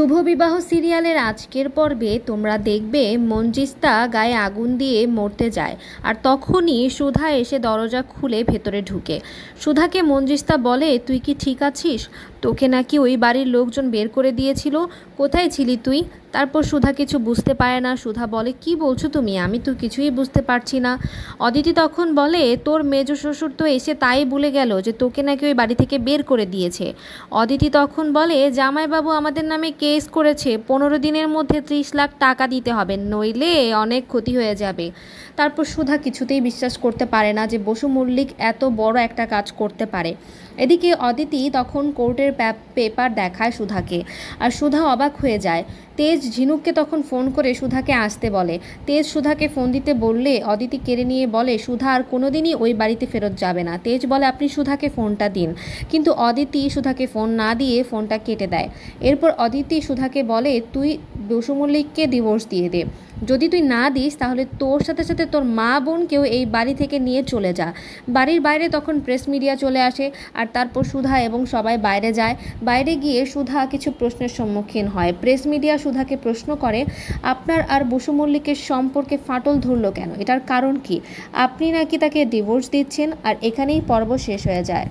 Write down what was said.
শুভ বিবাহ সিরিয়ালের আজকের পর্বে তোমরা দেখবে মঞ্জিস্তা গায়ে আগুন দিয়ে মরতে যায়, আর তখনই সুধা এসে দরজা খুলে ভেতরে ঢুকে। সুধাকে মঞ্জিস্তা বলে, তুই কি ঠিক আছিস? তোকে নাকি ওই বাড়ির লোকজন বের করে দিয়েছিল, কোথায় ছিলি তুই? তারপর সুধা কিছু বুঝতে পারে না। সুধা বলে, কি বলছো তুমি? আমি তো কিছুই বুঝতে পারছি না। অদিতি তখন বলে, তোর মেজ শ্বশুর তো এসে তাই বলে গেল যে তোকে নাকি ওই বাড়ি থেকে বের করে দিয়েছে। অদিতি তখন বলে, জামাইবাবু আমাদের নামে কেস করেছে, 15 দিনের মধ্যে 30 লাখ টাকা দিতে হবে, নইলে অনেক ক্ষতি হয়ে যাবে। তারপর সুধা কিছুতেই বিশ্বাস করতে পারে না যে বসু মল্লিক এত বড় একটা কাজ করতে পারে। এদিকে অদিতি তখন কোর্টের পেপার দেখায় সুধাকে, আর সুধা অবাক হয়ে যায়। তেজ ঝিনুককে তখন ফোন করে সুধাকে আসতে বলে। তেজ সুধাকে ফোন দিতে বললে অদিতি কেড়ে নিয়ে বলে, সুধা আর কোনোদিনই ওই বাড়িতে ফেরত যাবে না। তেজ বলে, আপনি সুধাকে ফোনটা দিন, কিন্তু অদিতি সুধাকে ফোন না দিয়ে ফোনটা কেটে দেয়। এরপর অদিতি সুধাকে বলে, তুই বসু মল্লিককে ডিভোর্স দিয়ে দে, যদি তুই না দিস তাহলে তোর সাথে সাথে তোর মা বোনকেও এই বাড়ি থেকে নিয়ে চলে যা। বাড়ির বাইরে তখন প্রেস মিডিয়া চলে আসে, আর তারপর সুধা এবং সবাই বাইরে যায়। বাইরে গিয়ে সুধা কিছু প্রশ্নের সম্মুখীন হয়। প্রেস মিডিয়া সুধাকে প্রশ্ন করে, আপনার আর বসু মল্লিকের সম্পর্কে ফাটল ধরলো কেন? এটার কারণ কি? আপনি নাকি তাকে ডিভোর্স দিচ্ছেন। আর এখানেই পর্ব শেষ হয়ে যায়।